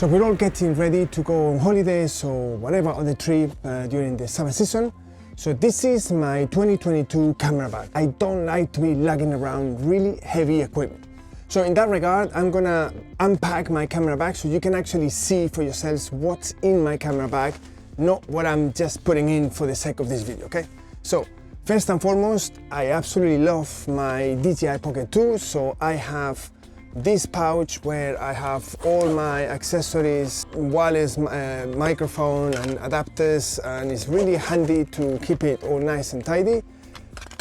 So we're all getting ready to go on holidays or whatever on the trip during the summer season. So this is my 2022 camera bag. I don't like to be lugging around really heavy equipment. So in that regard, I'm gonna unpack my camera bag so you can actually see for yourselves what's in my camera bag, not what I'm just putting in for the sake of this video, okay? So first and foremost, I absolutely love my DJI Pocket 2. So I have this pouch where I have all my accessories, wireless microphone and adapters, and it's really handy to keep it all nice and tidy.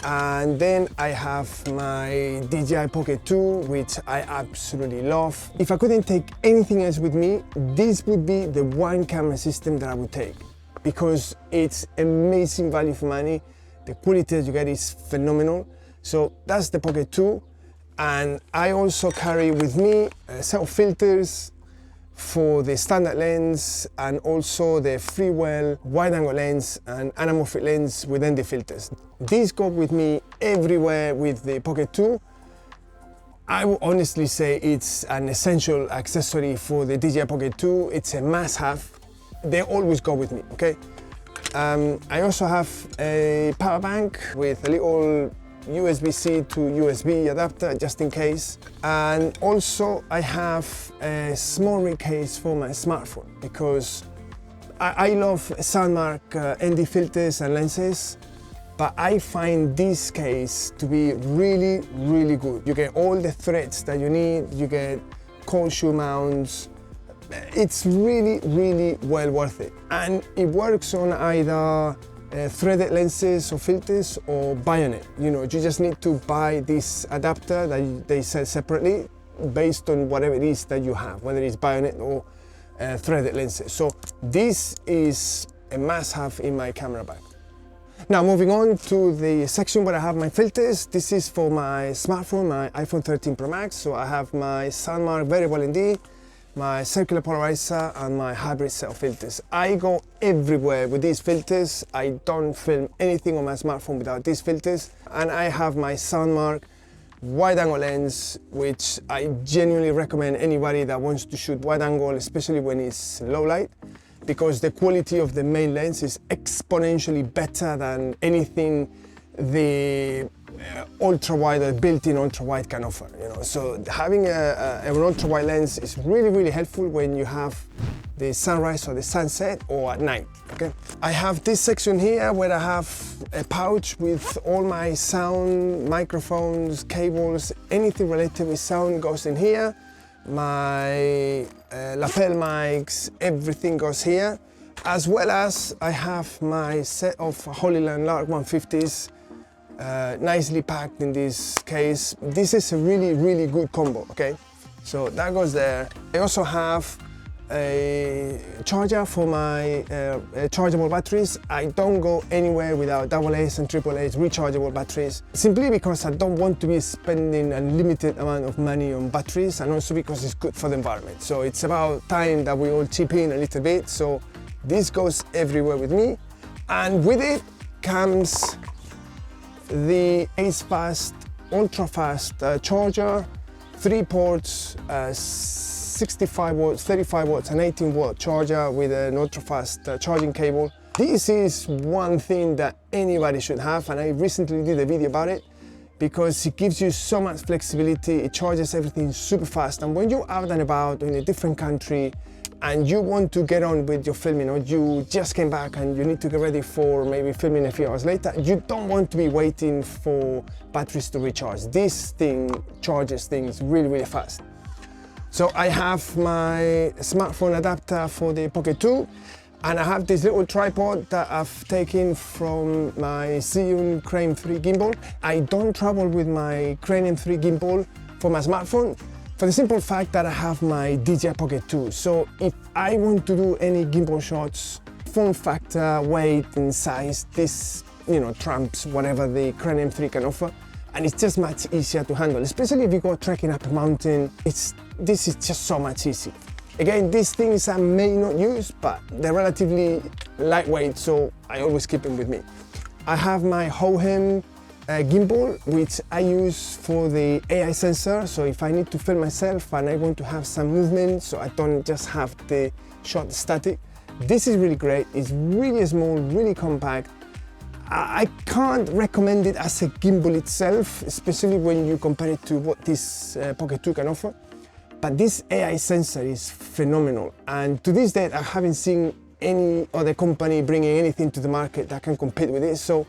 And then I have my DJI Pocket 2, which I absolutely love. If I couldn't take anything else with me, this would be the one camera system that I would take, because it's amazing value for money. The quality that you get is phenomenal. So that's the Pocket 2. And I also carry with me a set of filters for the standard lens and also the freewell wide angle lens and anamorphic lens within the filters. These go with me everywhere with the Pocket 2. I would honestly say it's an essential accessory for the DJI Pocket 2. It's a must-have. They always go with me, okay? I also have a power bank with a little USB-C to USB adapter just in case, and also I have a small rig case for my smartphone because I love Soundmark ND filters and lenses, but I find this case to be really good. You get all the threads that you need, you get cold shoe mounts. It's really well worth it, and it works on either threaded lenses or filters or bayonet. You know, you just need to buy this adapter that they sell separately based on whatever it is that you have, whether it's bayonet or threaded lenses. So this is a must-have in my camera bag. Now moving on to the section where I have my filters. This is for my smartphone, my iPhone 13 Pro Max. So I have my Soundmark Variable ND, my circular polarizer and my hybrid set of filters. I go everywhere with these filters. I don't film anything on my smartphone without these filters. And I have my Soundmark wide angle lens, which I genuinely recommend anybody that wants to shoot wide angle, especially when it's low light, because the quality of the main lens is exponentially better than anything the ultra wide or built-in ultra wide can offer, you know. So having an ultra wide lens is really helpful when you have the sunrise or the sunset or at night, okay? I have this section here where I have a pouch with all my sound, microphones, cables, anything related with sound goes in here. My lapel mics, everything goes here, as well as I have my set of Holy Land Lark 150s nicely packed in this case. This is a really good combo, okay? So that goes there. I also have a charger for my chargeable batteries. I don't go anywhere without AA's and AAA's rechargeable batteries, simply because I don't want to be spending a limited amount of money on batteries, and also because it's good for the environment. So it's about time that we all chip in a little bit. So this goes everywhere with me, and with it comes the Ace Fast ultra fast charger, 3 ports, 65 watts, 35 watts and 18 watt charger with an ultra fast charging cable. This is one thing that anybody should have, and I recently did a video about it because it gives you so much flexibility. It charges everything super fast, and when you're out and about in a different country and you want to get on with your filming, or you just came back and you need to get ready for maybe filming a few hours later, you don't want to be waiting for batteries to recharge. This thing charges things really fast. So I have my smartphone adapter for the Pocket 2, and I have this little tripod that I've taken from my Zhiyun Crane 3 gimbal. I don't travel with my Crane M3 gimbal for my smartphone, for the simple fact that I have my DJI Pocket 2. So if I want to do any gimbal shots, form factor, weight and size, this, you know, trumps whatever the Crane M3 can offer. And it's just much easier to handle, especially if you go trekking up a mountain. This is just so much easier. Again, these things I may not use, but they're relatively lightweight, so I always keep them with me. I have my Hohem gimbal which I use for the AI sensor, so if I need to film myself and I want to have some movement so I don't just have the shot static, this is really great. It's really small, really compact. I can't recommend it as a gimbal itself, especially when you compare it to what this Pocket 2 can offer. But this AI sensor is phenomenal, and to this day I haven't seen any other company bringing anything to the market that can compete with this. So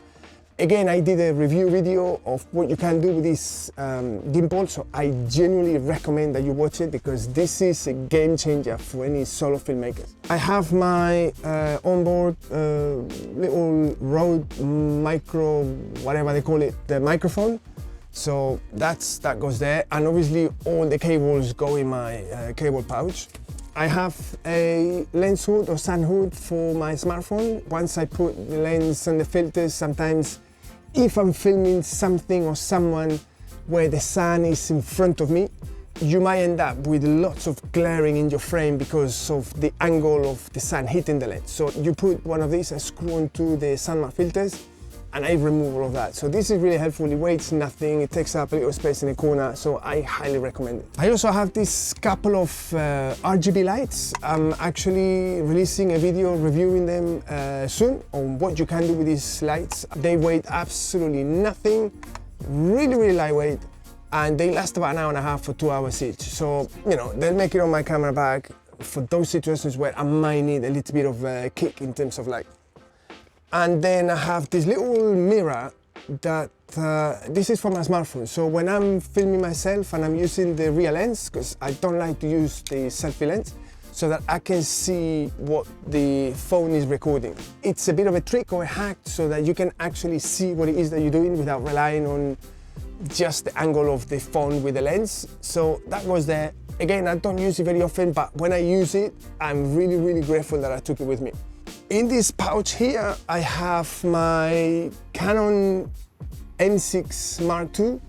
again, I did a review video of what you can do with this gimbal, so I genuinely recommend that you watch it because this is a game changer for any solo filmmakers. I have my onboard little Rode micro, whatever they call it, the microphone. So that goes there, and obviously all the cables go in my cable pouch. I have a lens hood or sun hood for my smartphone. Once I put the lens and the filters, sometimes if I'm filming something or someone where the sun is in front of me, you might end up with lots of glaring in your frame because of the angle of the sun hitting the lens. So you put one of these and screw onto the sun matte filters, and I remove all of that. So this is really helpful. It weighs nothing, it takes up a little space in the corner, so I highly recommend it. I also have this couple of RGB lights. I'm actually releasing a video reviewing them soon on what you can do with these lights. They weigh absolutely nothing, really lightweight, and they last about an hour and a half or 2 hours each. So, you know, they'll make it on my camera bag for those situations where I might need a little bit of a kick in terms of light. And then I have this little mirror that, this is for my smartphone. So when I'm filming myself and I'm using the rear lens, because I don't like to use the selfie lens, so that I can see what the phone is recording. It's a bit of a trick or a hack so that you can actually see what it is that you're doing without relying on just the angle of the phone with the lens. So that goes there. Again, I don't use it very often, but when I use it, I'm really grateful that I took it with me. In this pouch here, I have my Canon M6 Mark II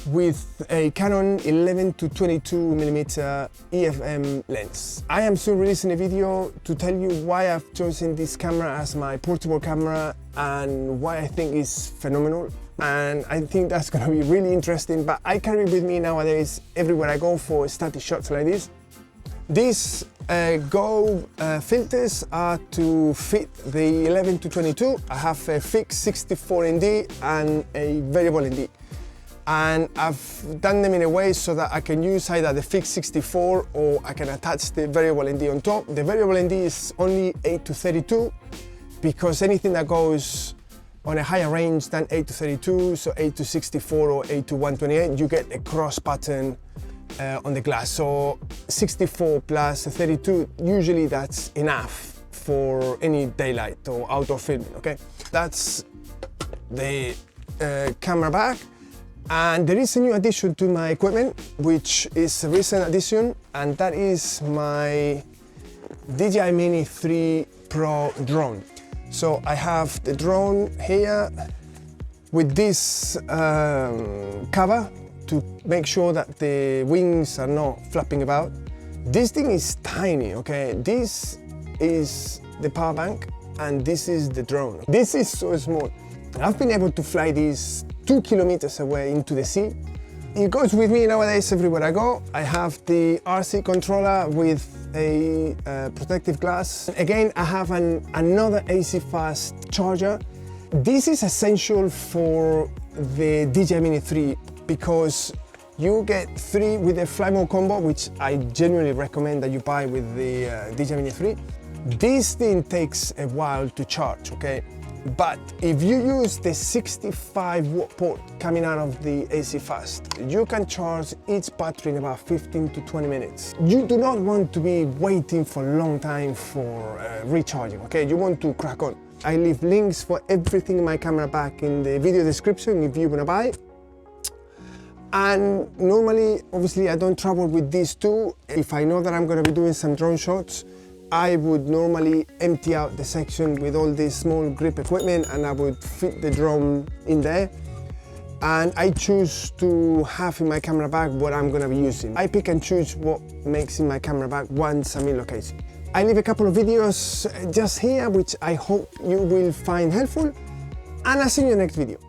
with a Canon 11 to 22mm EFM lens. I am soon releasing a video to tell you why I've chosen this camera as my portable camera and why I think it's phenomenal. And I think that's gonna be really interesting, but I carry it with me nowadays everywhere I go for static shots like this. These Go filters are to fit the 11 to 22. I have a fixed 64 ND and a variable ND. And I've done them in a way so that I can use either the fixed 64 or I can attach the variable ND on top. The variable ND is only 8 to 32 because anything that goes on a higher range than 8 to 32, so 8 to 64 or 8 to 128, you get a cross pattern on the glass. So 64 plus 32, usually that's enough for any daylight or outdoor filming, okay? That's the camera bag. And there is a new addition to my equipment, which is a recent addition, and that is my DJI Mini 3 Pro drone. So I have the drone here with this cover to make sure that the wings are not flapping about. This thing is tiny, okay? This is the power bank and this is the drone. This is so small. I've been able to fly this 2 kilometers away into the sea. It goes with me nowadays everywhere I go. I have the RC controller with a protective glass. Again, I have another AC fast charger. This is essential for the DJI Mini 3 because you get 3 with the Fly Mode combo, which I genuinely recommend that you buy with the DJI Mini 3. This thing takes a while to charge, okay? But if you use the 65 watt port coming out of the AC Fast, you can charge each battery in about 15 to 20 minutes. You do not want to be waiting for a long time for recharging, okay? You want to crack on. I leave links for everything in my camera bag in the video description if you want to buy it. And normally, obviously, I don't travel with these two. If I know that I'm going to be doing some drone shots, I would normally empty out the section with all this small grip equipment and I would fit the drone in there. And I choose to have in my camera bag what I'm going to be using. I pick and choose what makes in my camera bag once I'm in location. I leave a couple of videos just here, which I hope you will find helpful. And I'll see you in the next video.